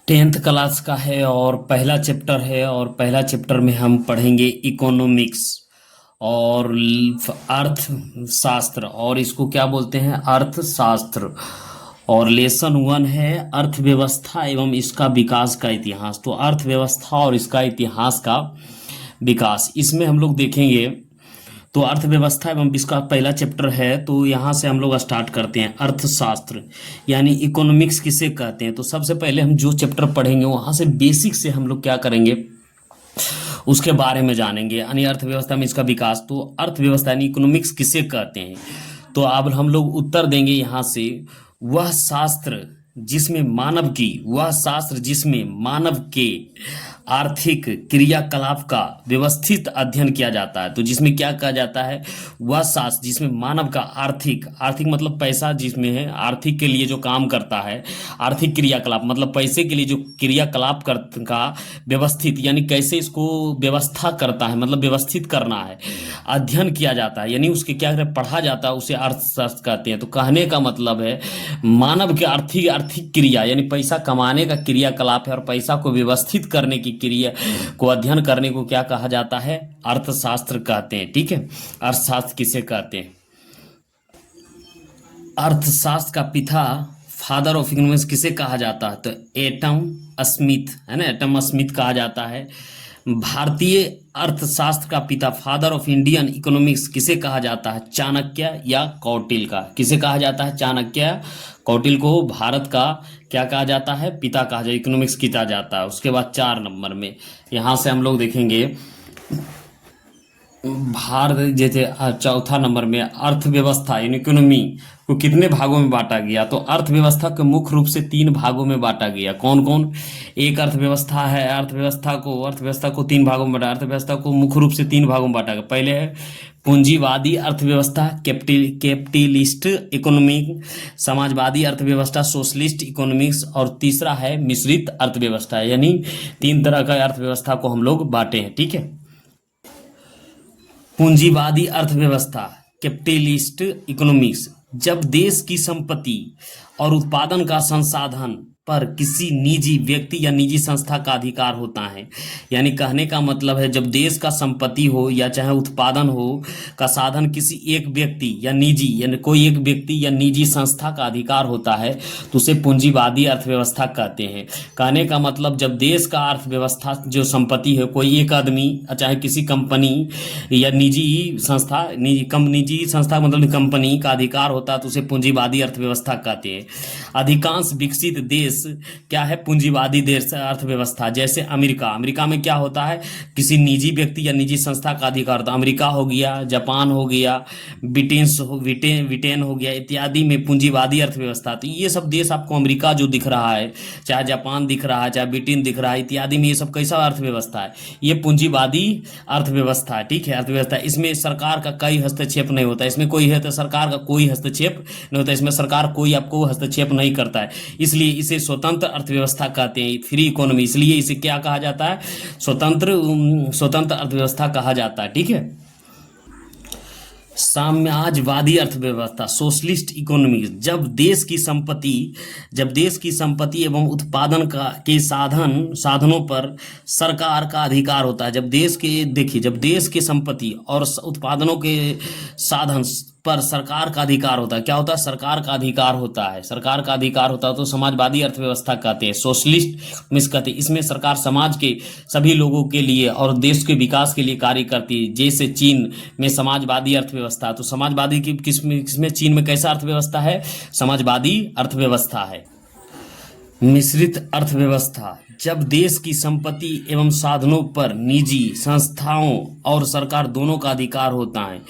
Tenth class का है और पहला चैप्टर है और पहला चैप्टर में हम पढ़ेंगे इकोनॉमिक्स और अर्थशास्त्र और इसको क्या बोलते हैं अर्थशास्त्र। और लेसन वन है अर्थव्यवस्था एवं इसका विकास का इतिहास। तो अर्थव्यवस्था और इसका इतिहास का विकास इसमें हम लोग देखेंगे। तो अर्थव्यवस्था एवं इसका पहला चैप्टर है, तो यहाँ से हम लोग स्टार्ट करते हैं। अर्थशास्त्र यानी इकोनॉमिक्स किसे कहते हैं। तो सबसे पहले हम जो चैप्टर पढ़ेंगे वहाँ से बेसिक से हम लोग क्या करेंगे उसके बारे में जानेंगे, यानी अर्थव्यवस्था में इसका विकास। तो अर्थव्यवस्था यानी इकोनॉमिक्स किसे कहते हैं, तो अब हम लोग उत्तर देंगे यहाँ से, वह शास्त्र जिसमें मानव के आर्थिक क्रियाकलाप का व्यवस्थित अध्ययन किया जाता है। तो जिसमें क्या कहा जाता है, वह शास्त्र जिसमें मानव का आर्थिक मतलब पैसा जिसमें है, आर्थिक के लिए जो काम करता है, आर्थिक क्रियाकलाप मतलब पैसे के लिए जो क्रियाकलाप का व्यवस्थित यानी कैसे इसको व्यवस्था करता है, मतलब व्यवस्थित करना है, अध्ययन किया जाता है, यानी उसके क्या पढ़ा जाता है, उसे अर्थशास्त्र कहते हैं। तो कहने का मतलब है मानव के आर्थिक क्रिया यानी पैसा कमाने का क्रियाकलाप है और पैसा को व्यवस्थित करने की क्रिया को अध्ययन करने को क्या कहा जाता है, अर्थशास्त्र कहते हैं। ठीक है, अर्थशास्त्र किसे कहते हैं। अर्थशास्त्र का पिता फादर ऑफ इकोनॉमिक्स किसे कहा जाता है, तो एटम स्मिथ है ना, एटम स्मिथ कहा जाता है। भारतीय अर्थशास्त्र का पिता फादर ऑफ इंडियन इकोनॉमिक्स किसे कहा जाता है, चाणक्य या कौटिल्य का। किसे कहा जाता है, चाणक्य कौटिल्य को भारत का क्या कहा जाता है, पिता कहा जाता है, इकोनॉमिक्स किया जाता है। उसके बाद 4 नंबर में यहाँ से हम लोग देखेंगे भारत जैसे चौथा नंबर में अर्थव्यवस्था यानी इकोनॉमी को कितने भागों में बांटा गया। तो अर्थव्यवस्था को मुख्य रूप से 3 भागों में बांटा गया। कौन कौन, एक अर्थव्यवस्था है, अर्थव्यवस्था को 3 भागों में बांटा, अर्थव्यवस्था को मुख्य रूप से 3 भागों में बांटा गया। पहले है पूंजीवादी अर्थव्यवस्था कैपिटलिस्ट इकोनॉमिक, समाजवादी अर्थव्यवस्था सोशलिस्ट इकोनॉमिक्स, और तीसरा है मिश्रित अर्थव्यवस्था, यानी 3 तरह का अर्थव्यवस्था को हम लोग बांटे हैं। ठीक है, पूंजीवादी अर्थव्यवस्था कैपिटलिस्ट इकोनॉमिक्स, जब देश की संपत्ति और उत्पादन का संसाधन पर किसी निजी व्यक्ति या निजी संस्था का अधिकार होता है। यानी कहने का मतलब है जब देश का संपत्ति हो या चाहे उत्पादन हो का साधन किसी एक व्यक्ति या निजी यानी कोई एक व्यक्ति या निजी संस्था का अधिकार होता है तो उसे पूंजीवादी अर्थव्यवस्था कहते हैं। कहने का मतलब जब देश का अर्थव्यवस्था जो संपत्ति है कोई एक आदमी चाहे किसी कंपनी या निजी संस्था मतलब कंपनी का अधिकार होता है तो उसे पूंजीवादी अर्थव्यवस्था कहते हैं। अधिकांश विकसित देश क्या है, पूंजीवादी देश अर्थव्यवस्था। जैसे अमेरिका में क्या होता है, किसी निजी व्यक्ति या निजी संस्था का अधिकार होता है। अमेरिका हो गया, जापान हो गया, ब्रिटेन हो गया इत्यादि में पूंजीवादी अर्थव्यवस्था। तो ये सब देश आपको अमेरिका जो दिख रहा है, चाहे जापान दिख रहा है, चाहे ब्रिटेन दिख रहा है इत्यादि में, ये सब कैसा अर्थव्यवस्था है, ये पूंजीवादी अर्थव्यवस्था है। ठीक है, अर्थव्यवस्था इसमें सरकार का कोई हस्तक्षेप नहीं होता, इसमें कोई है तो सरकार का कोई हस्तक्षेप नहीं होता, इसमें सरकार कोई आपको हस्तक्षेप नहीं करता है, इसलिए इसे स्वतंत्र अर्थव्यवस्था कहते हैं, फ्री इकोनॉमी, इसलिए इसे क्या कहा जाता है, स्वतंत्र अर्थव्यवस्था कहा जाता है। ठीक है, साम्यवादी अर्थव्यवस्था सोशलिस्ट इकोनॉमी, जब देश की संपत्ति एवं उत्पादन के साधनों पर सरकार का अधिकार होता है। जब देश के संपत्ति और उत्पादनों के साधन पर सरकार का अधिकार होता है, क्या होता है, सरकार का अधिकार होता है तो समाजवादी अर्थव्यवस्था कहते हैं, सोशलिस्ट मिस कहते हैं। इसमें सरकार समाज के सभी लोगों के लिए और देश के विकास के लिए कार्य करती है। जैसे चीन में समाजवादी अर्थव्यवस्था, तो समाजवादी की किसमें चीन में कैसा अर्थव्यवस्था है, समाजवादी अर्थव्यवस्था है। मिश्रित अर्थव्यवस्था, जब देश की संपत्ति एवं साधनों पर निजी संस्थाओं और सरकार दोनों का अधिकार होता है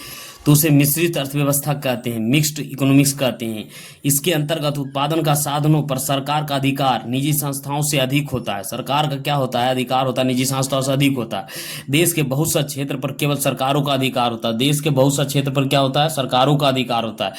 तो उसे मिश्रित अर्थव्यवस्था कहते हैं, मिक्स्ड इकोनॉमिक्स कहते हैं। इसके अंतर्गत उत्पादन का साधनों पर सरकार का अधिकार निजी संस्थाओं से अधिक होता है। सरकार का क्या होता है, अधिकार होता है निजी संस्थाओं से अधिक होता है। देश के बहुत सा क्षेत्र पर केवल सरकारों का अधिकार होता है, देश के बहुत सा क्षेत्र पर क्या होता है, सरकारों का अधिकार होता है।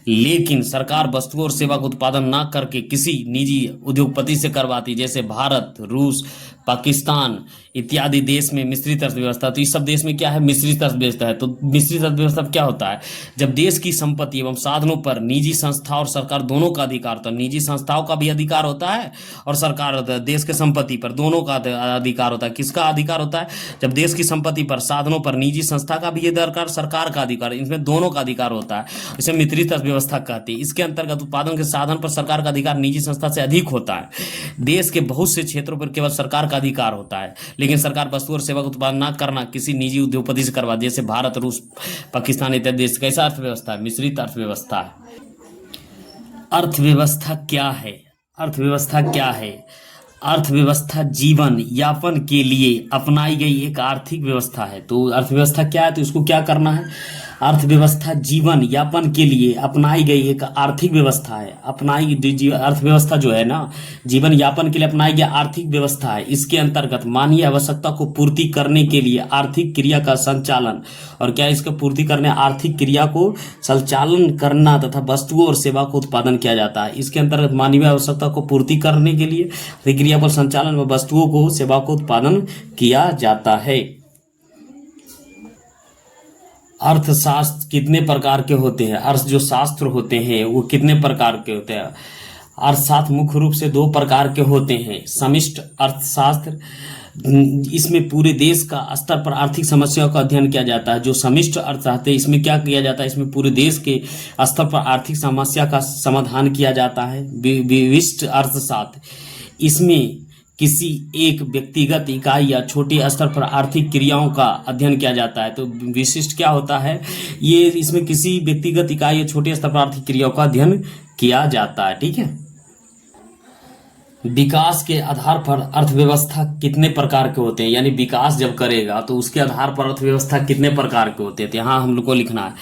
लेकिन सरकार वस्तुओं और सेवा का उत्पादन न करके किसी निजी उद्योगपति से करवाती, जैसे भारत रूस, पाकिस्तान इत्यादि देश में मिश्रित अर्थव्यवस्था। तो इस सब देश में क्या है, मिश्रित अर्थव्यवस्था है। तो मिश्रित अर्थव्यवस्था क्या होता है, जब देश की संपत्ति एवं साधनों पर निजी संस्था और सरकार दोनों का अधिकार होता है। निजी संस्थाओं का भी अधिकार होता है और सरकार होता है, देश के संपत्ति पर दोनों का अधिकार होता है। किसका अधिकार होता है, जब देश की संपत्ति पर साधनों पर निजी संस्था का भी अधिकार, सरकार का अधिकार, इनमें दोनों का अधिकार होता है। इसे मिश्रित अर्थव्यवस्था कहती है। इसके अंतर्गत उत्पादन के साधन पर सरकार का अधिकार निजी संस्था से अधिक होता है। देश के बहुत से क्षेत्रों पर केवल सरकार का अधिकार होता है, लेकिन सरकार वस्तु और सेवा का उत्पादन न करना किसी निजी उद्योगपति से करवा, जैसे भारत, रूस, पाकिस्तान इत्यादि देश। कैसा अर्थव्यवस्था है, मिश्रित अर्थव्यवस्था है। अर्थव्यवस्था क्या है, अर्थव्यवस्था क्या है, अर्थव्यवस्था जीवन यापन के लिए अपनाई गई एक आर्थिक व्यवस्था है। तो अर्थव्यवस्था क्या है, तो इसको क्या करना है, अर्थव्यवस्था जीवन यापन के लिए अपनाई गई एक आर्थिक व्यवस्था है। अर्थव्यवस्था जो है ना, जीवन यापन के लिए अपनाई गई आर्थिक व्यवस्था है। इसके अंतर्गत मानवीय आवश्यकता को पूर्ति करने के लिए आर्थिक क्रिया का संचालन, और क्या इसका पूर्ति करने, आर्थिक क्रिया को संचालन करना तथा वस्तुओं और सेवा को उत्पादन किया जाता है। इसके अंतर्गत मानवीय आवश्यकता को पूर्ति करने के लिए आर्थिक क्रिया पर संचालन व वस्तुओं को, सेवा को उत्पादन किया जाता है। अर्थशास्त्र कितने प्रकार के होते हैं, अर्थ जो शास्त्र होते हैं वो कितने प्रकार के होते हैं। अर्थशास्त्र मुख्य रूप से दो प्रकार के होते हैं। समष्टि अर्थशास्त्र, इसमें पूरे देश का स्तर पर आर्थिक समस्याओं का अध्ययन किया जाता है। जो समष्टि अर्थशास्त्र है, इसमें क्या किया जाता है, इसमें पूरे देश के स्तर पर आर्थिक समस्या का समाधान किया जाता है। विशिष्ट अर्थशास्त्र, इसमें किसी एक व्यक्तिगत इकाई या छोटे स्तर पर आर्थिक क्रियाओं का अध्ययन किया जाता है। तो विशिष्ट क्या होता है, ये इसमें किसी व्यक्तिगत इकाई या छोटे स्तर पर आर्थिक क्रियाओं का अध्ययन किया जाता है। ठीक है। विकास के आधार पर अर्थव्यवस्था कितने प्रकार के होते हैं, यानी विकास जब करेगा तो उसके आधार पर अर्थव्यवस्था कितने प्रकार के होते हैं। तो यहाँ हम लोग को लिखना है,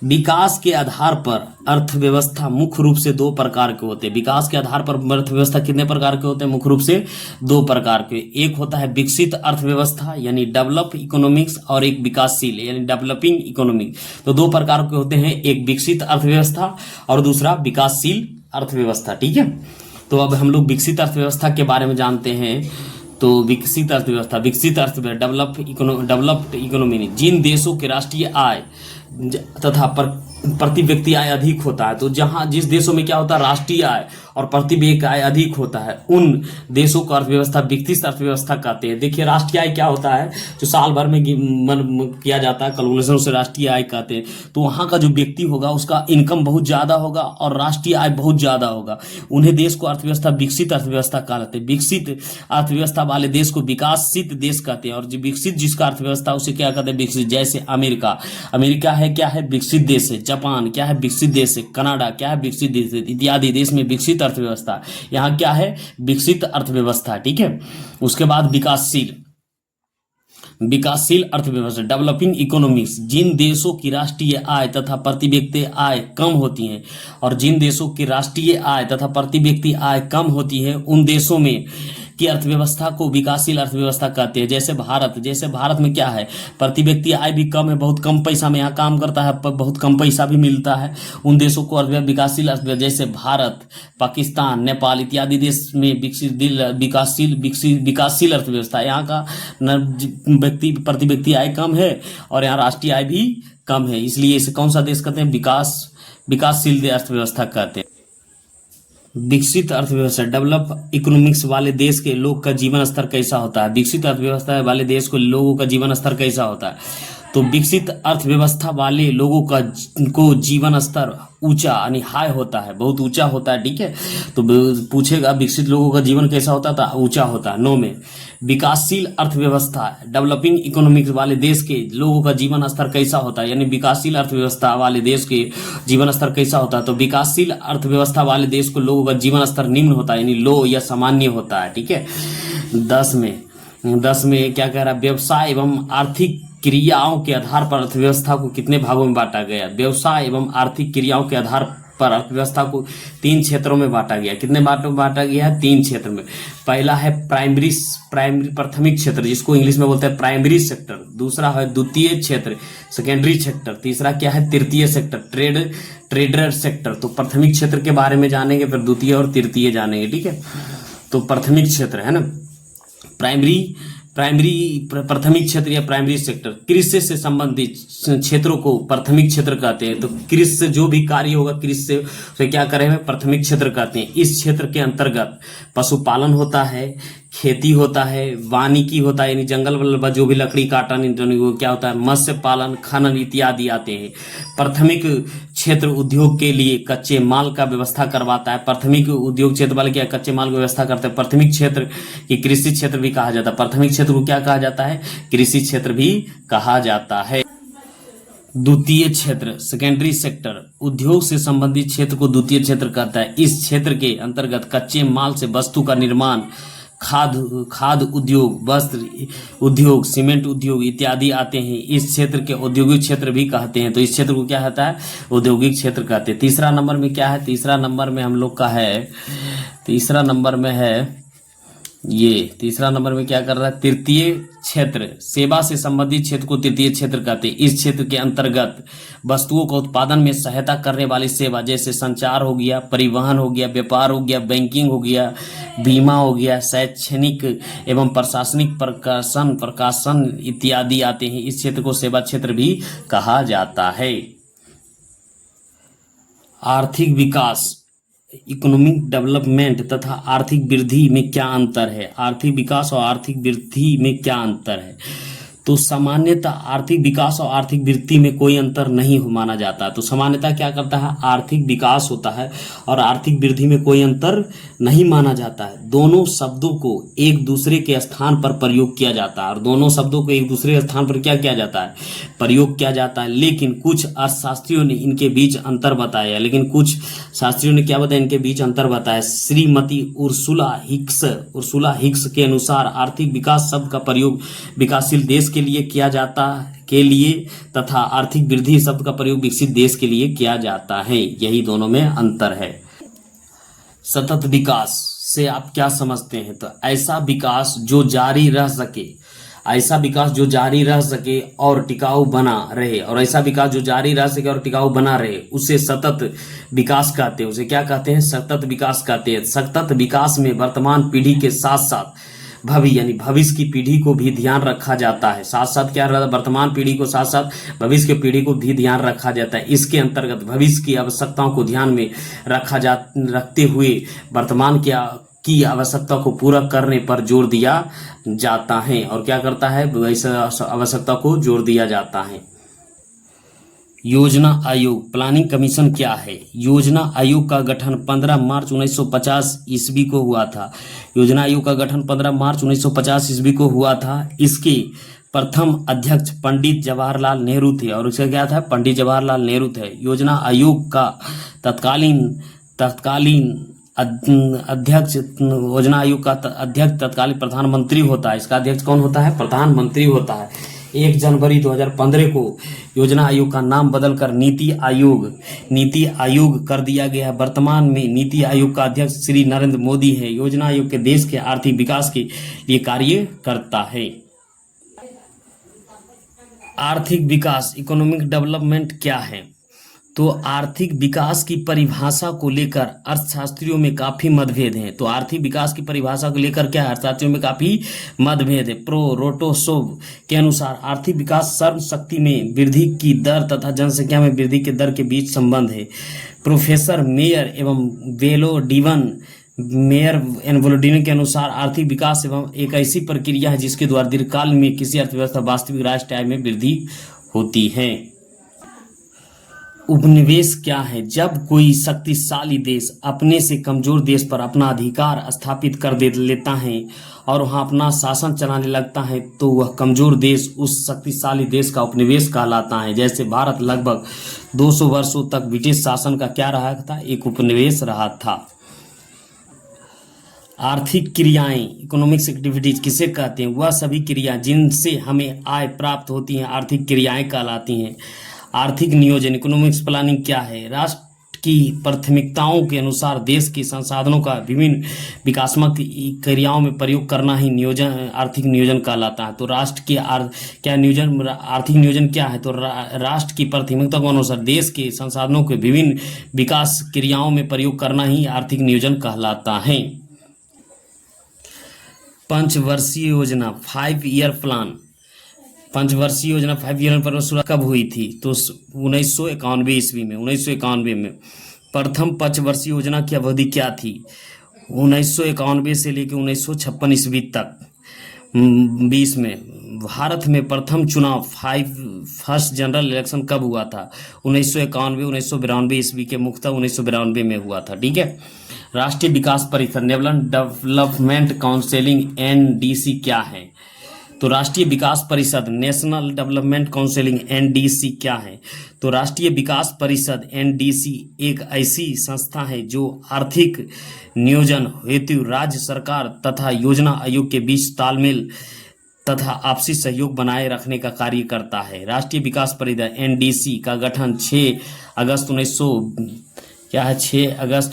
विकास के आधार पर अर्थव्यवस्था मुख्य रूप से दो प्रकार के होते हैं। विकास के आधार पर अर्थव्यवस्था कितने प्रकार के होते हैं, मुख्य रूप से दो प्रकार के। एक होता है विकसित अर्थव्यवस्था यानी डेवलप इकोनॉमिक्स, और एक विकासशील यानी डेवलपिंग इकोनॉमिक्स। तो दो प्रकार के होते हैं, एक विकसित अर्थव्यवस्था और दूसरा विकासशील अर्थव्यवस्था। ठीक है। तो अब हम लोग विकसित अर्थव्यवस्था के बारे में जानते हैं। तो विकसित अर्थव्यवस्था, डेवलप्ड इकोनॉमी, जिन देशों के राष्ट्रीय आय तथा प्रति व्यक्ति आय अधिक होता है। तो जहां जिस देशों में क्या होता है, राष्ट्रीय आय और प्रति व्यक्ति आय अधिक होता है, उन देशों को अर्थव्यवस्था विकसित अर्थव्यवस्था कहते हैं। देखिए राष्ट्रीय आय क्या होता है, जो साल भर में किया जाता है कैलकुलेशन, उसे राष्ट्रीय आय कहते हैं। तो वहां का जो व्यक्ति होगा उसका इनकम बहुत ज्यादा होगा और राष्ट्रीय आय बहुत ज्यादा होगा, उन्हें देश को अर्थव्यवस्था विकसित अर्थव्यवस्था कहते हैं। विकसित अर्थव्यवस्था वाले देश को विकासित देश कहते हैं, और जो विकसित जिसका अर्थव्यवस्था उसे क्या कहते हैं, विकसित। जैसे अमेरिका है क्या है, विकसित देश है। जापान क्या है, विकसित देश है। कनाडा क्या है, विकसित देश है। इत्यादि देश में विकसित अर्थव्यवस्था, यहाँ क्या है, विकसित अर्थव्यवस्था। ठीक है। उसके बाद विकासशील अर्थव्यवस्था, डेवलपिंग इकोनॉमिक्स, जिन देशों की राष्ट्रीय आय तथा प्रति व्यक्ति आय कम होती है, और जिन देशों की राष्ट्रीय आय तथा प्रति व्यक्ति आय कम होती है, उन देशों में की अर्थव्यवस्था को विकासशील अर्थव्यवस्था कहते हैं। जैसे भारत में क्या है, प्रति व्यक्ति आय भी कम है, बहुत कम पैसा में यहाँ काम करता है, बहुत कम पैसा भी मिलता है, उन देशों को विकासशील अर्थव्यवस्था। जैसे भारत, पाकिस्तान, नेपाल इत्यादि देश में विकासशील अर्थव्यवस्था। यहाँ का प्रति व्यक्ति आय कम है और यहाँ राष्ट्रीय आय भी कम है, इसलिए इसे कौन सा देश कहते हैं, विकासशील अर्थव्यवस्था कहते हैं। विकसित अर्थव्यवस्था, डेवलप इकोनॉमिक्स वाले देश के लोग का जीवन स्तर कैसा होता है। विकसित अर्थव्यवस्था वाले देश को लोगों का जीवन स्तर कैसा होता है, तो विकसित अर्थव्यवस्था वाले लोगों को जीवन स्तर ऊंचा यानी हाई होता है, बहुत ऊंचा होता है। ठीक है। तो पूछेगा विकसित लोगों का जीवन कैसा होता था, ऊंचा होता है। 9 में विकासशील अर्थव्यवस्था, डेवलपिंग इकोनॉमिक्स वाले देश के लोगों का जीवन स्तर कैसा होता है, यानी विकासशील अर्थव्यवस्था वाले देश के जीवन स्तर कैसा होता है। तो विकासशील अर्थव्यवस्था वाले देश को लोगों का जीवन स्तर निम्न होता है, यानी लो या सामान्य होता है। ठीक है। 10 में क्या कह रहा है, व्यवसाय एवं आर्थिक क्रियाओं के आधार पर अर्थव्यवस्था को कितने भागों में बांटा गया। व्यवसाय एवं आर्थिक क्रियाओं के आधार पर अर्थव्यवस्था को 3 क्षेत्रों में बांटा गया। कितने बांटों में बांटा गया है, 3 क्षेत्र में। पहला है प्राथमिक क्षेत्र, जिसको इंग्लिश में बोलते हैं प्राइमरी सेक्टर। दूसरा है द्वितीय क्षेत्र, सेकेंडरी सेक्टर। तीसरा क्या है, तृतीय सेक्टर, ट्रेडर सेक्टर। तो प्राथमिक क्षेत्र के बारे में जानेंगे, फिर द्वितीय और तृतीय जानेंगे। ठीक है। तो प्राथमिक क्षेत्र है ना, प्राइमरी प्राथमिक क्षेत्र या प्राइमरी सेक्टर, कृषि से संबंधित क्षेत्रों को प्राथमिक क्षेत्र कहते हैं। तो कृषि से जो भी कार्य होगा कृषि से उसे क्या करेंगे, प्राथमिक क्षेत्र कहते हैं। इस क्षेत्र के अंतर्गत पशुपालन होता है, खेती होता है, वानिकी होता है यानी जंगल वगैरह जो भी लकड़ी काटन वो क्या होता है, मत्स्य पालन, खनन इत्यादि आते हैं। प्राथमिक क्षेत्र उद्योग के लिए कच्चे माल का व्यवस्था करवाता है। प्राथमिक उद्योग क्षेत्र वाले क्या कच्चे माल की व्यवस्था करते हैं। प्राथमिक क्षेत्र की कृषि क्षेत्र भी कहा जाता है। प्राथमिक क्षेत्र को क्या कहा जाता है, कृषि क्षेत्र भी कहा जाता है। द्वितीय क्षेत्र सेकेंडरी सेक्टर, उद्योग से संबंधित क्षेत्र को द्वितीय क्षेत्र कहता है। इस क्षेत्र के अंतर्गत कच्चे माल से वस्तु का निर्माण, खाद उद्योग, वस्त्र उद्योग, सीमेंट उद्योग इत्यादि आते हैं। इस क्षेत्र के औद्योगिक क्षेत्र भी कहते हैं। तो इस क्षेत्र को क्या कहता है, औद्योगिक क्षेत्र कहते हैं। तीसरा नंबर में क्या है, तीसरा नंबर में हम लोग का है, तीसरा नंबर में है ये, तीसरा नंबर में क्या कर रहा है, तृतीय क्षेत्र, सेवा से संबंधित क्षेत्र को तृतीय क्षेत्र कहते हैं। इस क्षेत्र के अंतर्गत वस्तुओं को उत्पादन में सहायता करने वाली सेवा जैसे संचार हो गया, परिवहन हो गया, व्यापार हो गया, बैंकिंग हो गया, बीमा हो गया, शैक्षणिक एवं प्रशासनिक प्रकाशन इत्यादि आते हैं। इस क्षेत्र को सेवा क्षेत्र भी कहा जाता है। आर्थिक विकास, इकोनॉमिक डेवलपमेंट तथा आर्थिक वृद्धि में क्या अंतर है। आर्थिक विकास और आर्थिक वृद्धि में क्या अंतर है। तो सामान्यतः आर्थिक विकास और आर्थिक वृद्धि में कोई अंतर नहीं माना जाता। तो सामान्यतः क्या करता है, आर्थिक विकास होता है और आर्थिक वृद्धि में कोई अंतर नहीं माना जाता है। दोनों शब्दों को एक दूसरे के स्थान पर प्रयोग किया जाता है और दोनों शब्दों को एक दूसरे के स्थान पर क्या किया जाता है, प्रयोग किया जाता है। लेकिन कुछ अर्थशास्त्रियों ने इनके बीच अंतर बताया, लेकिन कुछ शास्त्रियों ने क्या बताया, इनके बीच अंतर बताया। श्रीमती उर्सुला हिक्स के अनुसार आर्थिक विकास शब्द का प्रयोग विकासशील देश के लिए किया जाता के लिए तथा आर्थिक वृद्धि शब्द का प्रयोग विकसित देश के लिए किया जाता है। यही दोनों में अंतर है। सतत विकास से आप क्या समझते हैं, तो ऐसा विकास जो जारी रह सके, ऐसा विकास जो जारी रह सके और टिकाऊ बना रहे, और ऐसा विकास जो जारी रह सके और टिकाऊ बना रहे उसे सतत विकास कहते हैं। उसे क्या कहते हैं, सतत विकास कहते हैं। सतत विकास में वर्तमान पीढ़ी के साथ साथ यानी भविष्य की पीढ़ी को भी ध्यान रखा जाता है। साथ साथ क्या रहता है, वर्तमान पीढ़ी को साथ साथ भविष्य की पीढ़ी को भी ध्यान रखा जाता है। इसके अंतर्गत भविष्य की आवश्यकताओं को ध्यान में रखते हुए वर्तमान की आवश्यकता को पूरा करने पर जोर दिया जाता है। और क्या करता है, वैसे आवश्यकता को जोर दिया जाता है। योजना आयोग, प्लानिंग कमीशन क्या है। योजना आयोग का गठन 15 मार्च 1950 ईस्वी को हुआ था। योजना आयोग का गठन 15 मार्च 1950 ईस्वी को हुआ था। इसके प्रथम अध्यक्ष पंडित जवाहरलाल नेहरू थे और उसका क्या था, पंडित जवाहरलाल नेहरू थे। योजना आयोग का तत्कालीन अध्यक्ष, योजना आयोग का अध्यक्ष तत्कालीन प्रधानमंत्री होता है। इसका अध्यक्ष कौन होता है, प्रधानमंत्री होता है। 1 जनवरी 2015 को योजना आयोग का नाम बदलकर नीति आयोग कर दिया गया है। वर्तमान में नीति आयोग का अध्यक्ष श्री नरेंद्र मोदी है। योजना आयोग के देश के आर्थिक विकास के लिए कार्य करता है। आर्थिक विकास, इकोनॉमिक डेवलपमेंट क्या है। तो आर्थिक विकास की परिभाषा को लेकर अर्थशास्त्रियों में काफी मतभेद हैं। तो आर्थिक विकास की परिभाषा को लेकर क्या अर्थशास्त्रियों में काफी मतभेद है। रोटोसोव के अनुसार आर्थिक विकास श्रम शक्ति में वृद्धि की दर तथा जनसंख्या में वृद्धि की दर के बीच संबंध है। प्रोफेसर मेयर एवं वेलोडिवन के अनुसार आर्थिक विकास एवं एक ऐसी प्रक्रिया है जिसके द्वारा दीर्घकाल में किसी अर्थव्यवस्था वास्तविक राष्ट्रीय आय में वृद्धि होती है। उपनिवेश क्या है। जब कोई शक्तिशाली देश अपने से कमजोर देश पर अपना अधिकार स्थापित कर लेता है और वहां अपना शासन चलाने लगता है तो वह कमजोर देश उस शक्तिशाली देश का उपनिवेश कहलाता है। जैसे भारत लगभग 200 वर्षों तक ब्रिटिश शासन का क्या रहा था, एक उपनिवेश रहा था। आर्थिक क्रियाएं, इकोनॉमिक्स एक्टिविटीज किसे कहते हैं, वह सभी क्रियाएं जिनसे हमें आय प्राप्त होती हैं आर्थिक क्रियाएं कहलाती हैं। आर्थिक नियोजन, इकोनॉमिक्स प्लानिंग क्या है। राष्ट्र की प्राथमिकताओं के अनुसार देश के संसाधनों का विभिन्न विकासात्मक क्रियाओं में प्रयोग करना ही आर्थिक नियोजन कहलाता है। तो राष्ट्र के आर्थिक नियोजन क्या है, तो राष्ट्र की प्राथमिकता के अनुसार देश के संसाधनों के विभिन्न विकास क्रियाओं में प्रयोग करना ही आर्थिक नियोजन कहलाता है। पंचवर्षीय योजना 5 ईयर प्लान, पंचवर्षीय योजना 5 ईयर पर शुरू कब हुई थी? तो 1991 ईस्वी में, 1991 में। प्रथम पंचवर्षीय योजना की अवधि क्या थी? 1991 से लेकर 1956 ईस्वी तक। 20 में भारत में प्रथम चुनाव फर्स्ट जनरल इलेक्शन कब हुआ था? 1991, 1992 ईस्वी के, मुख्यतः 1992 में हुआ था। ठीक है। राष्ट्रीय विकास परिषद डेवलपमेंट काउंसिलिंग एनडीसी क्या है? तो राष्ट्रीय विकास परिषद नेशनल डेवलपमेंट काउंसिलिंग एनडीसी क्या है? तो राष्ट्रीय विकास परिषद एनडीसी एक ऐसी संस्था है जो आर्थिक नियोजन हेतु राज्य सरकार तथा योजना आयोग के बीच तालमेल तथा आपसी सहयोग बनाए रखने का कार्य करता है। राष्ट्रीय विकास परिषद एनडीसी का गठन 6 अगस्त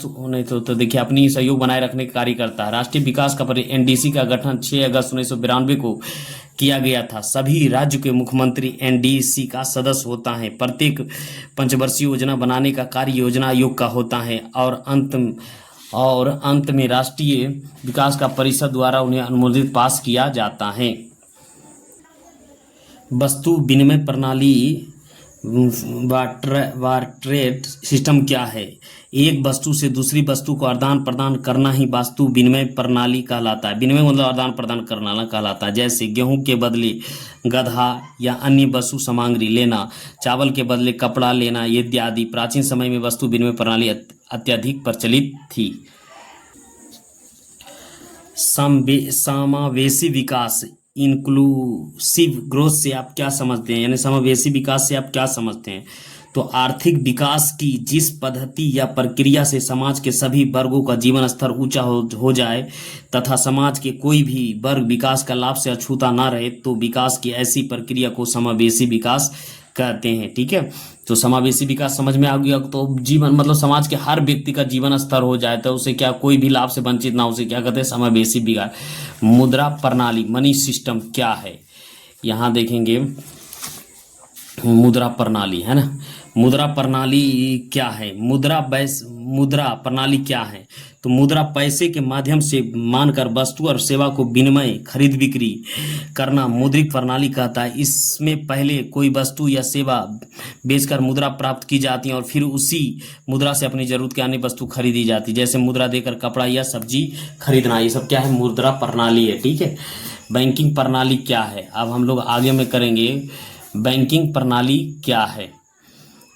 19 तो देखिए अपनी सहयोग बनाए रखने का कार्य करता है। राष्ट्रीय विकास का एनडीसी का गठन 6 अगस्त 1992 को किया गया था। सभी राज्य के मुख्यमंत्री एनडीसी का सदस्य होता है। प्रत्येक पंचवर्षीय योजना बनाने का कार्य योजना आयोग का होता है और अंत में राष्ट्रीय विकास का परिषद द्वारा उन्हें अनुमोदित पास किया जाता है। वस्तु विनिमय प्रणाली ट्रेड सिस्टम क्या है? एक वस्तु से दूसरी वस्तु को आदान प्रदान करना ही वस्तु विनिमय प्रणाली कहलाता है। विनिमय मतलब आदान प्रदान करना कहलाता है। जैसे गेहूं के बदले गधा या अन्य वस्तु सामग्री लेना, चावल के बदले कपड़ा लेना इत्यादि। प्राचीन समय में वस्तु विनिमय प्रणाली अत्यधिक प्रचलित थी। समावेशी विकास इंक्लूसिव ग्रोथ से आप क्या समझते हैं? यानी समावेशी विकास से आप क्या समझते हैं? तो आर्थिक विकास की जिस पद्धति या प्रक्रिया से समाज के सभी वर्गों का जीवन स्तर ऊंचा हो जाए तथा समाज के कोई भी वर्ग विकास का लाभ से अछूता ना रहे, तो विकास की ऐसी प्रक्रिया को समावेशी विकास कहते हैं। ठीक है। तो समावेशी विकास समझ में आ गया। तो जीवन मतलब समाज के हर व्यक्ति का जीवन स्तर हो जाए तो उसे क्या कोई भी लाभ से वंचित ना, उसे क्या कहते हैं? समावेशी विकास। मुद्रा प्रणाली मनी सिस्टम क्या है? यहाँ देखेंगे मुद्रा प्रणाली है ना। मुद्रा प्रणाली क्या है? मुद्रा प्रणाली क्या है? तो मुद्रा पैसे के माध्यम से मानकर वस्तु और सेवा को विनिमय खरीद बिक्री करना मुद्रिक प्रणाली कहता है। इसमें पहले कोई वस्तु या सेवा बेचकर मुद्रा प्राप्त की जाती है और फिर उसी मुद्रा से अपनी जरूरत के अन्य वस्तु खरीदी जाती है। जैसे मुद्रा देकर कपड़ा या सब्जी खरीदना, ये सब क्या है? मुद्रा प्रणाली है। ठीक है। बैंकिंग प्रणाली क्या है? अब हम लोग आगे में करेंगे बैंकिंग प्रणाली क्या है।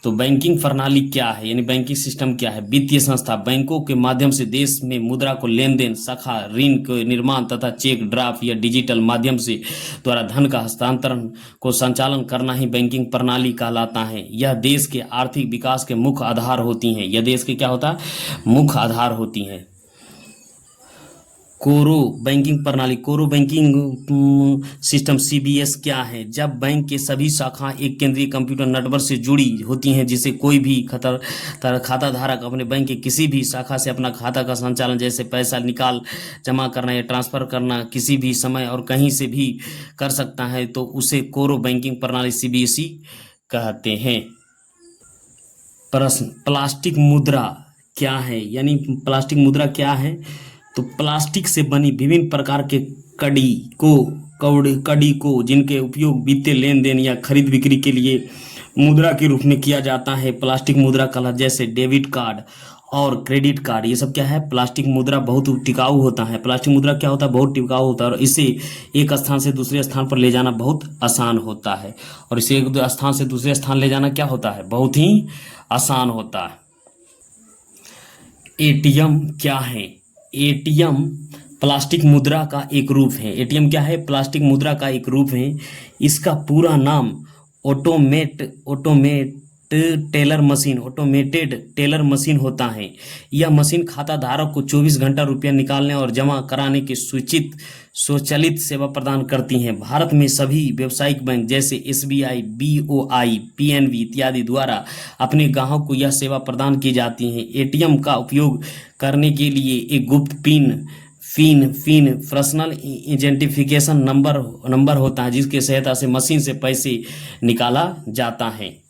तो बैंकिंग प्रणाली क्या है यानी बैंकिंग सिस्टम क्या है? वित्तीय संस्था बैंकों के माध्यम से देश में मुद्रा को लेन देन, शाखा ऋण के निर्माण तथा चेक ड्राफ्ट या डिजिटल माध्यम से द्वारा धन का हस्तांतरण को संचालन करना ही बैंकिंग प्रणाली कहलाता है। यह देश के आर्थिक विकास के मुख्य आधार होती हैं। यह देश के क्या होता है? मुख्य आधार होती हैं। कोरो बैंकिंग प्रणाली, कोरो बैंकिंग सिस्टम सीबीएस क्या है? जब बैंक के सभी शाखाएं एक केंद्रीय कंप्यूटर नेटवर्क से जुड़ी होती हैं, जिसे कोई भी खाता धारक अपने बैंक के किसी भी शाखा से अपना खाता का संचालन, जैसे पैसा निकाल जमा करना या ट्रांसफर करना, किसी भी समय और कहीं से भी कर सकता है, तो उसे कोरो बैंकिंग प्रणाली सीबीएसई कहते हैं। प्रश्न, प्लास्टिक मुद्रा क्या है? यानी प्लास्टिक मुद्रा क्या है? तो प्लास्टिक से बनी विभिन्न प्रकार के कड़ी को जिनके उपयोग वित्तीय लेन देन या खरीद बिक्री के लिए मुद्रा के रूप में किया जाता है, प्लास्टिक मुद्रा कहलाता है। जैसे डेबिट कार्ड और क्रेडिट कार्ड, ये सब क्या है? प्लास्टिक मुद्रा बहुत टिकाऊ होता है। प्लास्टिक मुद्रा क्या होता है? बहुत टिकाऊ होता है और इसे एक स्थान से दूसरे स्थान पर ले जाना बहुत आसान होता है। और इसे एक स्थान से दूसरे स्थान ले जाना क्या होता है? बहुत ही आसान होता है। एटीएम क्या है? एटीएम प्लास्टिक मुद्रा का एक रूप है। एटीएम क्या है? प्लास्टिक मुद्रा का एक रूप है। इसका पूरा नाम ऑटोमेटेड टेलर मशीन होता है। यह मशीन खाता धारक को 24 घंटा रुपया निकालने और जमा कराने की स्वचालित सेवा प्रदान करती हैं। भारत में सभी व्यावसायिक बैंक जैसे एसबीआई, बीओआई, पीएनबी इत्यादि द्वारा अपने ग्राहकों को यह सेवा प्रदान की जाती है। एटीएम का उपयोग करने के लिए एक गुप्त पिन पर्सनल आइडेंटिफिकेशन नंबर होता है, जिसकी सहायता से मशीन से पैसे निकाला जाता है।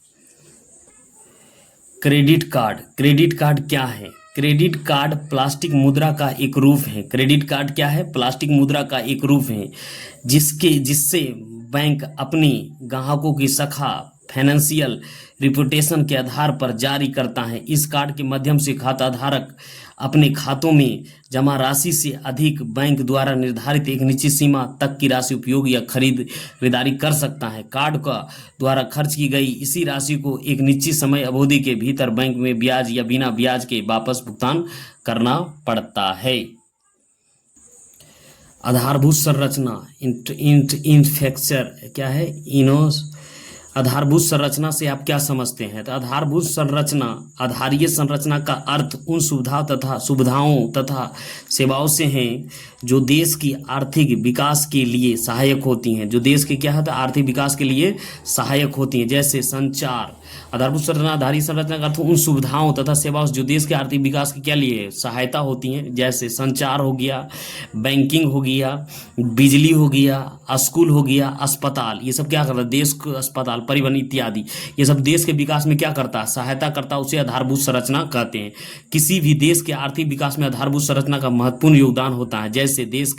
क्रेडिट कार्ड क्या है? क्रेडिट कार्ड प्लास्टिक मुद्रा का एक रूप है। क्रेडिट कार्ड क्या है? प्लास्टिक मुद्रा का एक रूप है जिससे बैंक अपनी ग्राहकों की शाखा फाइनेंशियल रिपुटेशन के आधार पर जारी करता है। इस कार्ड के माध्यम से खाता धारक अपने खातों में जमा राशि से अधिक बैंक द्वारा निर्धारित एक निश्चित सीमा तक की राशि उपयोग या खरीदारी कर सकता है। कार्ड का द्वारा खर्च की गई इसी राशि को एक निश्चित समय अवधि के भीतर बैंक में ब्याज या बिना ब्याज के वापस भुगतान करना पड़ता है। आधारभूत संरचना इंफ्रास्ट्रक्चर क्या है? आधारभूत संरचना से आप क्या समझते हैं? तो आधारभूत संरचना, आधारीय संरचना का अर्थ उन सुविधाओं तथा सेवाओं से हैं जो देश की आर्थिक विकास के लिए सहायक होती हैं। जो देश के क्या है? आर्थिक विकास के लिए सहायक होती हैं, जैसे संचार। आधारभूत संरचना, आधारीय संरचना का अर्थ उन सुविधाओं तथा सेवाओं जो देश के आर्थिक विकास के क्या लिए सहायता होती हैं, जैसे संचार हो गया, बैंकिंग हो गया, बिजली हो गया, स्कूल हो गया, अस्पताल। ये सब क्या करता है? देश को अस्पताल, परिवहन इत्यादि, ये सब देश के विकास में क्या करता है? सहायता करता है। उसे आधारभूत संरचना कहते हैं। किसी भी देश के आर्थिक विकास में आधारभूत संरचना का महत्वपूर्ण योगदान होता है। जैसे देश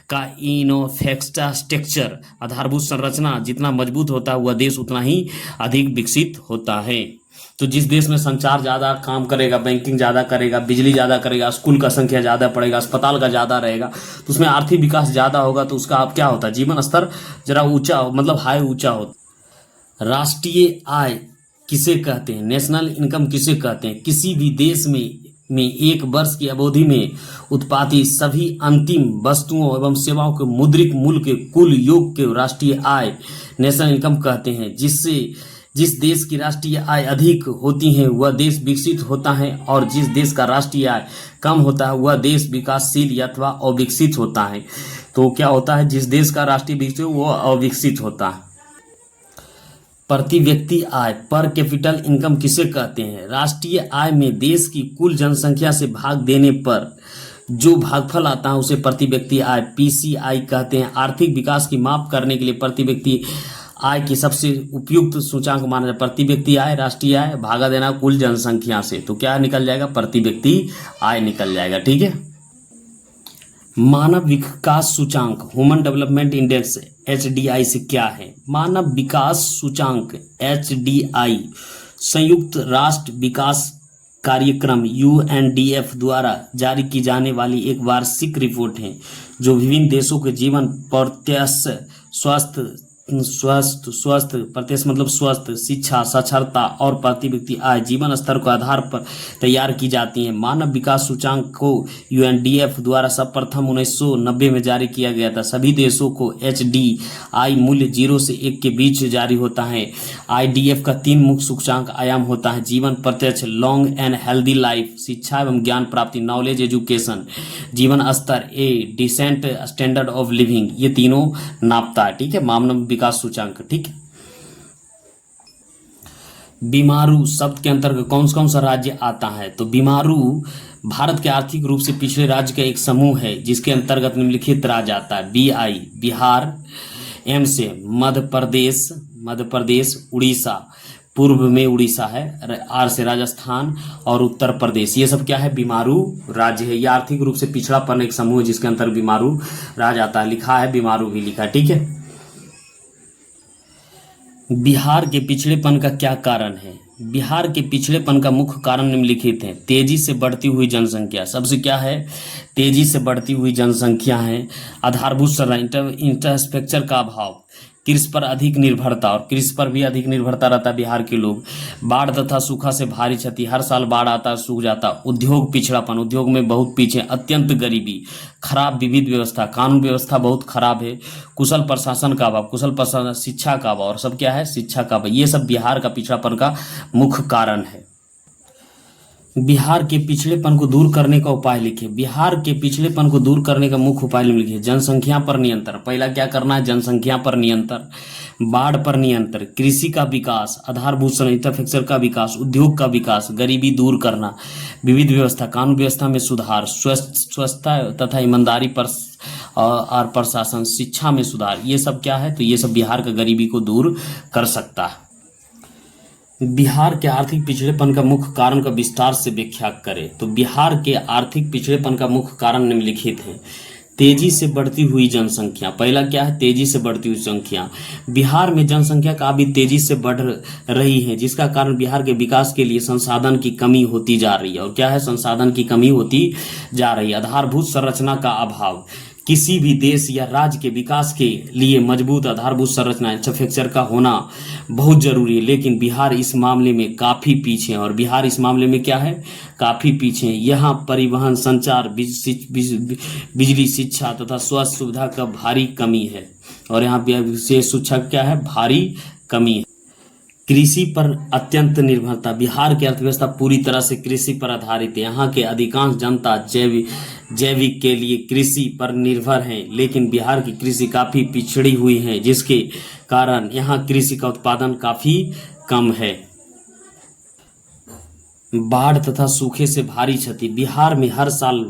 का इंफ्रास्ट्रक्चर, आधारभूत संरचना जितना मजबूत होता है वह देश उतना ही अधिक विकसित होता है। तो जिस देश में संचार ज़्यादा काम करेगा, बैंकिंग ज़्यादा करेगा, बिजली ज़्यादा करेगा, स्कूल का संख्या ज़्यादा पड़ेगा, अस्पताल का ज़्यादा रहेगा, तो उसमें आर्थिक विकास ज़्यादा होगा, तो उसका अब क्या होता है? जीवन स्तर जरा ऊंचा, मतलब हाई ऊंचा होता। राष्ट्रीय आय किसे कहते हैं? नेशनल इनकम किसे कहते हैं? किसी भी देश में एक वर्ष की अवधि में उत्पादित सभी अंतिम वस्तुओं एवं सेवाओं के मुद्रित मूल्य के कुल योग के राष्ट्रीय आय नेशनल इनकम कहते हैं। जिस देश की राष्ट्रीय आय अधिक होती है वह देश विकसित होता है, और जिस देश का राष्ट्रीय आय कम होता है वह देश विकासशील अथवा अविकसित होता है। तो क्या होता है? जिस देश का राष्ट्रीय विकसित वह अविकसित होता है। प्रति व्यक्ति आय, पर कैपिटल इनकम किसे कहते हैं? राष्ट्रीय आय में देश की कुल जनसंख्या से भाग देने पर जो भागफल आता है उसे प्रति व्यक्ति आय, पीसीआई कहते हैं। आर्थिक विकास की माप करने के लिए प्रति व्यक्ति आय की सबसे उपयुक्त सूचांक माना जाए प्रति व्यक्ति आय, राष्ट्रीय आय भागा देना कुल जनसंख्या से। तो क्या निकल जाएगा? प्रति व्यक्ति आय निकल जाएगा। ठीक है। मानव विकास सूचांक, ह्यूमन डेवलपमेंट इंडेक्स, एचडीआई से क्या है? मानव विकास सूचांक एचडीआई संयुक्त राष्ट्र विकास कार्यक्रम यूएनडीएफ द्वारा जारी की जाने वाली एक वार्षिक रिपोर्ट है जो विभिन्न देशों के जीवन प्रत्याशा, स्वस्थ, शिक्षा, साक्षरता और प्रति व्यक्ति आय जीवन स्तर के आधार पर तैयार की जाती है। मानव विकास सूचांक को यूएनडीएफ द्वारा सर्वप्रथम 1990 में जारी किया गया था। सभी देशों को एचडीआई मूल्य 0 से 1 के बीच जारी होता है। आईडीएफ का 3 मुख्य सूचांक आयाम होता है: जीवन प्रत्यक्ष, लॉन्ग एंड हेल्दी लाइफ, शिक्षा एवं ज्ञान प्राप्ति, नॉलेज एजुकेशन, जीवन स्तर, ए डिसेंट स्टैंडर्ड ऑफ लिविंग, ये तीनों नापता है। ठीक है, मानव विकास सूचांक। ठीक है। बीमारू शब्द के अंतर्गत कौन सा राज्य आता है? तो बीमारू भारत के आर्थिक रूप से पिछड़े राज्य का एक समूह है जिसके अंतर्गत निम्नलिखित राज्य आता है: बीआई बिहार, एम से मध्य प्रदेश, उड़ीसा, पूर्व में उड़ीसा है, आर से राजस्थान और उत्तर प्रदेश। ये सब क्या है? बीमारू राज्य है। यह आर्थिक रूप से पिछड़ापन एक समूह है जिसके अंतर्गत बीमारू राज्य आता है। लिखा है बीमारू भी लिखा है। ठीक है। बिहार के पिछड़ेपन का क्या कारण है? बिहार के पिछड़ेपन का मुख्य कारण निम्नलिखित है: तेजी से बढ़ती हुई जनसंख्या, सबसे क्या है? तेजी से बढ़ती हुई जनसंख्या है। आधारभूत संरचना, इंफ्रास्ट्रक्चर का अभाव, कृषि पर अधिक निर्भरता, और कृषि पर भी अधिक निर्भरता रहता है बिहार के लोग। बाढ़ तथा सूखा से भारी क्षति, हर साल बाढ़ आता सूख जाता। उद्योग पिछड़ापन, उद्योग में बहुत पीछे। अत्यंत गरीबी, खराब विविध व्यवस्था, कानून व्यवस्था बहुत खराब है। कुशल प्रशासन का अभाव, कुशल प्रशासन, शिक्षा का अभाव, और सब क्या है? शिक्षा का अभाव। ये सब बिहार का पिछड़ापन का मुख्य कारण है। बिहार के पिछड़ेपन को दूर करने का उपाय लिखिए। बिहार के पिछड़ेपन को दूर करने का मुख्य उपाय लिखिए: जनसंख्या पर नियंत्रण, पहला क्या करना है? जनसंख्या पर नियंत्रण, बाढ़ पर नियंत्रण, कृषि का विकास, आधारभूत संरचना का विकास, उद्योग का विकास, गरीबी दूर करना, विविध व्यवस्था, कानून व्यवस्था में सुधार, स्वच्छता तथा ईमानदारी पर और प्रशासन, शिक्षा में सुधार। ये सब क्या है? तो ये सब बिहार का गरीबी को दूर कर सकता है। बिहार के आर्थिक पिछड़ेपन का मुख्य कारण का विस्तार से व्याख्या करें। तो बिहार के आर्थिक पिछड़ेपन का मुख्य कारण निम्नलिखित है। तेजी से बढ़ती हुई जनसंख्या, पहला क्या है, तेजी से बढ़ती हुई संख्या। बिहार में जनसंख्या काफी तेजी से बढ़ रही है, जिसका कारण बिहार के विकास के लिए संसाधन की कमी होती जा रही है। और क्या है, संसाधन की कमी होती जा रही है। आधारभूत संरचना का अभाव, किसी भी देश या राज्य के विकास के लिए मजबूत आधारभूत संरचना इंफ्रास्ट्रक्चर का होना बहुत जरूरी है, लेकिन बिहार इस मामले में काफी पीछे है। और बिहार इस मामले में क्या है, काफी पीछे है। यहाँ परिवहन, संचार, बिजली, शिक्षा तथा स्वास्थ्य सुविधा का भारी कमी है। और यहाँ विशेष शिक्षा क्या है, भारी कमी है। कृषि पर अत्यंत निर्भरता, बिहार की अर्थव्यवस्था पूरी तरह से कृषि पर आधारित है। यहाँ के अधिकांश जनता जैविक के लिए कृषि पर निर्भर है, लेकिन बिहार की कृषि काफी पिछड़ी हुई है, जिसके कारण यहाँ कृषि का उत्पादन काफी कम है। बाढ़ तथा सूखे से भारी क्षति, बिहार में हर साल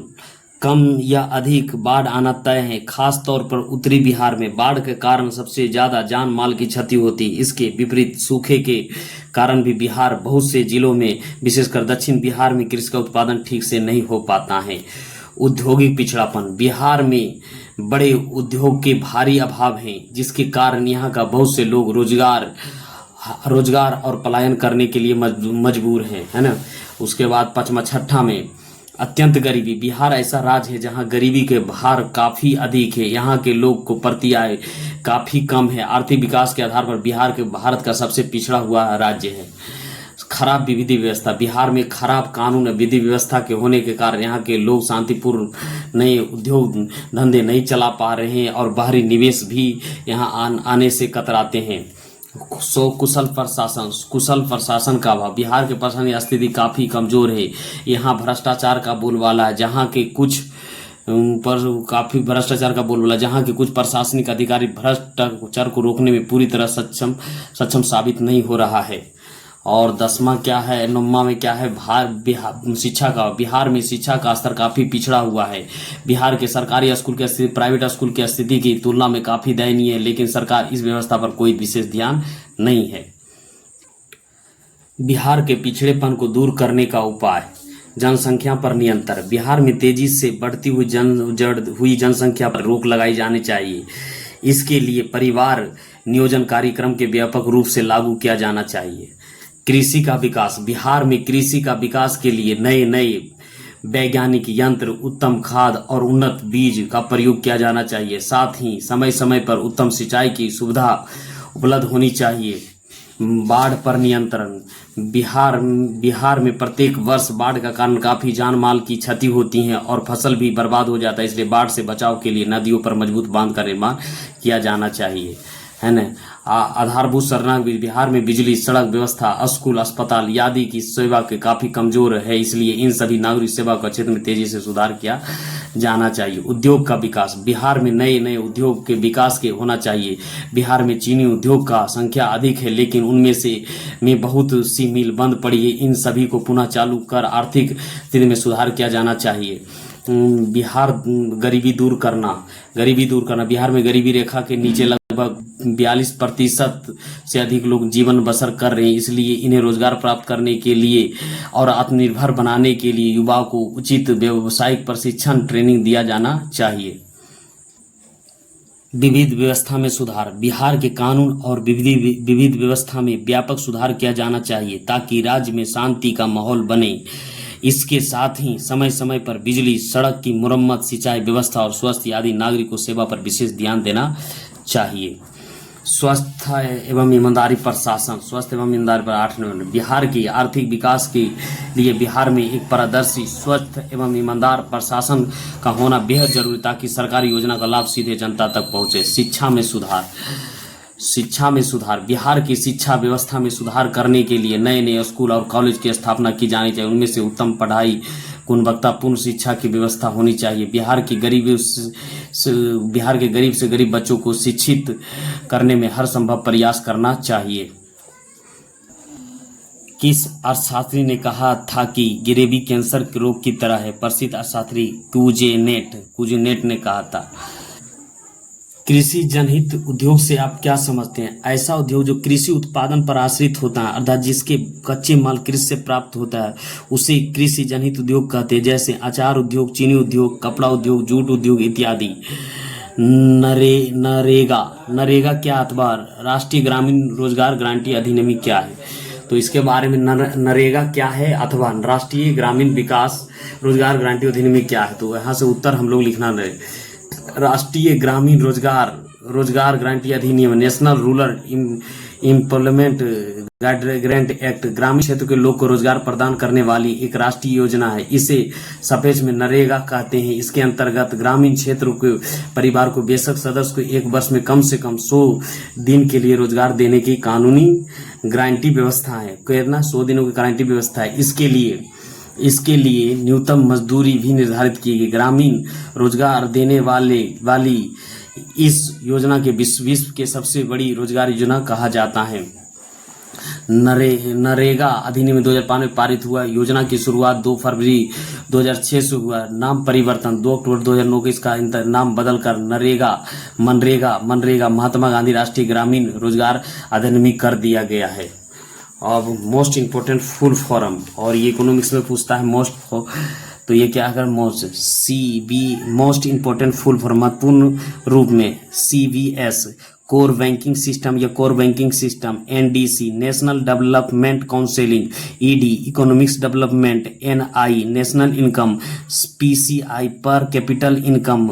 कम या अधिक बाढ़ आना तय है। खास तौर पर उत्तरी बिहार में बाढ़ के कारण सबसे ज्यादा जान माल की क्षति होती है। इसके विपरीत सूखे के कारण भी बिहार बहुत से जिलों में, विशेषकर दक्षिण बिहार में कृषि का उत्पादन ठीक से नहीं हो पाता है। औद्योगिक पिछड़ापन, बिहार में बड़े उद्योग के भारी अभाव है, जिसके कारण यहाँ का बहुत से लोग रोजगार और पलायन करने के लिए मजबूर है ना। उसके बाद पचमा छठा में अत्यंत गरीबी, बिहार ऐसा राज्य है जहां गरीबी के भार काफी अधिक है। यहाँ के लोग को प्रति आय काफी कम है। आर्थिक विकास के आधार पर बिहार के भारत का सबसे पिछड़ा हुआ राज्य है। खराब विधि व्यवस्था, बिहार में खराब कानून विधि व्यवस्था के होने के कारण यहाँ के लोग शांतिपूर्ण नए उद्योग धंधे नहीं चला पा रहे हैं और बाहरी निवेश भी यहाँ आने से कतराते हैं। कुशल प्रशासन का अभाव, बिहार के प्रशासनिक स्थिति काफी कमजोर है। यहाँ भ्रष्टाचार का बोलबाला है, जहाँ के कुछ जहाँ के कुछ प्रशासनिक अधिकारी भ्रष्टाचार को रोकने में पूरी तरह सक्षम साबित नहीं हो रहा है। और 10वां क्या है, 9वां में क्या है, शिक्षा का, बिहार में शिक्षा का स्तर काफी पिछड़ा हुआ है। बिहार के सरकारी स्कूल की स्थिति प्राइवेट स्कूल की स्थिति की तुलना में काफी दयनीय है, लेकिन सरकार इस व्यवस्था पर कोई विशेष ध्यान नहीं है। बिहार के पिछड़ेपन को दूर करने का उपाय, जनसंख्या पर नियंत्रण, बिहार में तेजी से बढ़ती हुई जनसंख्या पर रोक लगाई जानी चाहिए। इसके लिए परिवार नियोजन कार्यक्रम के व्यापक रूप से लागू किया जाना चाहिए। कृषि का विकास, बिहार में कृषि का विकास के लिए नए वैज्ञानिक यंत्र, उत्तम खाद और उन्नत बीज का प्रयोग किया जाना चाहिए। साथ ही समय समय पर उत्तम सिंचाई की सुविधा उपलब्ध होनी चाहिए। बाढ़ पर नियंत्रण, बिहार में प्रत्येक वर्ष बाढ़ का कारण काफी जान माल की क्षति होती है और फसल भी बर्बाद हो जाता है। इसलिए बाढ़ से बचाव के लिए नदियों पर मजबूत बांध का निर्माण किया जाना चाहिए, है ना। आधारभूत संरचना, बिहार में बिजली, सड़क व्यवस्था, स्कूल, अस्पताल आदि की सेवा के काफी कमजोर है। इसलिए इन सभी नागरिक सेवा का क्षेत्र में तेजी से सुधार किया जाना चाहिए। उद्योग का विकास, बिहार में नए उद्योग के विकास के होना चाहिए। बिहार में चीनी उद्योग का संख्या अधिक है, लेकिन उनमें से बहुत सी मिल बंद पड़ी है। इन सभी को पुनः चालू कर आर्थिक स्थिति में सुधार किया जाना चाहिए। बिहार गरीबी दूर करना, बिहार में गरीबी रेखा के नीचे लगभग 42% से अधिक लोग जीवन बसर कर रहे हैं। इसलिए इन्हें रोजगार प्राप्त करने के लिए और आत्मनिर्भर बनाने के लिए युवाओं को उचित व्यावसायिक प्रशिक्षण ट्रेनिंग दिया जाना चाहिए। विविध व्यवस्था में सुधार, बिहार के कानून और विविध व्यवस्था में व्यापक सुधार किया जाना चाहिए ताकि राज्य में शांति का माहौल बने। इसके साथ ही समय समय पर बिजली, सड़क की मुरम्मत, सिंचाई व्यवस्था और स्वास्थ्य आदि नागरिकों सेवा पर विशेष ध्यान देना चाहिए। स्वस्थ एवं ईमानदारी प्रशासन, स्वस्थ एवं ईमानदारी पर 8 नंबर, बिहार की आर्थिक विकास के लिए बिहार में एक पारदर्शी, स्वस्थ एवं ईमानदार प्रशासन का होना बेहद जरूरी ताकि सरकारी योजना का लाभ सीधे जनता तक पहुंचे। शिक्षा में सुधार, बिहार की शिक्षा व्यवस्था में सुधार करने के लिए नए स्कूल और कॉलेज की स्थापना की जानी चाहिए। उनमें से उत्तम पढ़ाई, गुणवत्तापूर्ण शिक्षा की व्यवस्था होनी चाहिए। बिहार के गरीब से गरीब बच्चों को शिक्षित करने में हर संभव प्रयास करना चाहिए। किस अर्थशास्त्री ने कहा था कि गरीबी कैंसर के रोग की तरह है? प्रसिद्ध अर्थशास्त्री कुजेनेट ने कहा था। कृषि जनहित उद्योग से आप क्या समझते हैं? ऐसा उद्योग जो कृषि उत्पादन पर आश्रित होता है, अर्थात जिसके कच्चे माल कृषि से प्राप्त होता है, उसे कृषि जनहित उद्योग कहते हैं। जैसे अचार उद्योग, चीनी उद्योग, कपड़ा उद्योग, जूट उद्योग इत्यादि। नरेगा नरेगा क्या अथवा राष्ट्रीय ग्रामीण रोजगार गारंटी अधिनियम क्या है? तो इसके बारे में नरेगा क्या है अथवा राष्ट्रीय ग्रामीण विकास रोजगार गारंटी अधिनियम क्या है? तो यहाँ से उत्तर हम लोग लिखना रहे। राष्ट्रीय ग्रामीण रोजगार गारंटी अधिनियम, national rural employment guarantee act, ग्रामीण क्षेत्र के लोग को रोजगार प्रदान करने वाली एक राष्ट्रीय योजना है। इसे सफेद में नरेगा कहते हैं। इसके अंतर्गत ग्रामीण क्षेत्र के परिवार को बेशक सदस्य को एक वर्ष में कम से कम 100 दिन के लिए रोजगार देने की कानूनी गारंटी व्यवस्था है। कहना 100 दिनों की गारंटी व्यवस्था है। इसके लिए न्यूनतम मजदूरी भी निर्धारित की गई। ग्रामीण रोजगार देने वाली इस योजना के विश्व के सबसे बड़ी रोजगार योजना कहा जाता है। नरेगा अधिनियम 2005 में पारित हुआ। योजना की शुरुआत 2 फरवरी 2006 से हुआ। नाम परिवर्तन 2 अक्टूबर 2009 को इसका नाम बदलकर मनरेगा महात्मा गांधी राष्ट्रीय ग्रामीण रोजगार अधिनियम कर दिया गया है। अब मोस्ट इम्पोर्टेंट फुल फॉर्म, और ये इकोनॉमिक्स में पूछता है मोस्ट, तो ये क्या अगर मोस्ट इम्पोर्टेंट फुल फॉर्म महत्वपूर्ण रूप में CBS कोर बैंकिंग सिस्टम या core banking system, NDC national development counselling, ED economics development, NI national income, PCI पर capital income,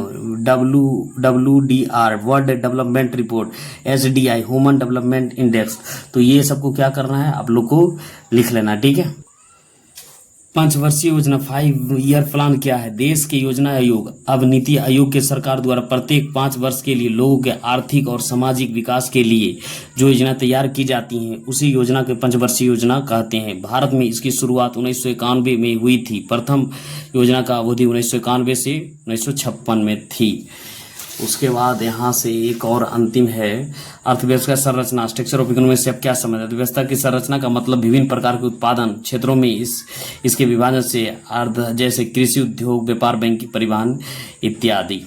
WDR world development report, HDI human development index. तो ये सबको क्या करना है, आप लोग को लिख लेना, ठीक है। पंचवर्षीय योजना 5 ईयर प्लान क्या है? देश के योजना आयोग अब नीति आयोग के सरकार द्वारा प्रत्येक 5 वर्ष के लिए लोगों के आर्थिक और सामाजिक विकास के लिए जो योजना तैयार की जाती हैं उसी योजना के पंचवर्षीय योजना कहते हैं। भारत में इसकी शुरुआत 1991 में हुई थी। प्रथम योजना का अवधि 1991 से 1956 में थी। उसके बाद यहाँ से एक और अंतिम है, अर्थव्यवस्था का संरचना, स्ट्रक्चर ऑफ इकोनॉमी से आप क्या समझ? अर्थव्यवस्था की संरचना का मतलब विभिन्न प्रकार के उत्पादन क्षेत्रों में इसके विभाजन से अर्थ, जैसे कृषि उद्योग, व्यापार, बैंकिंग, परिवहन इत्यादि।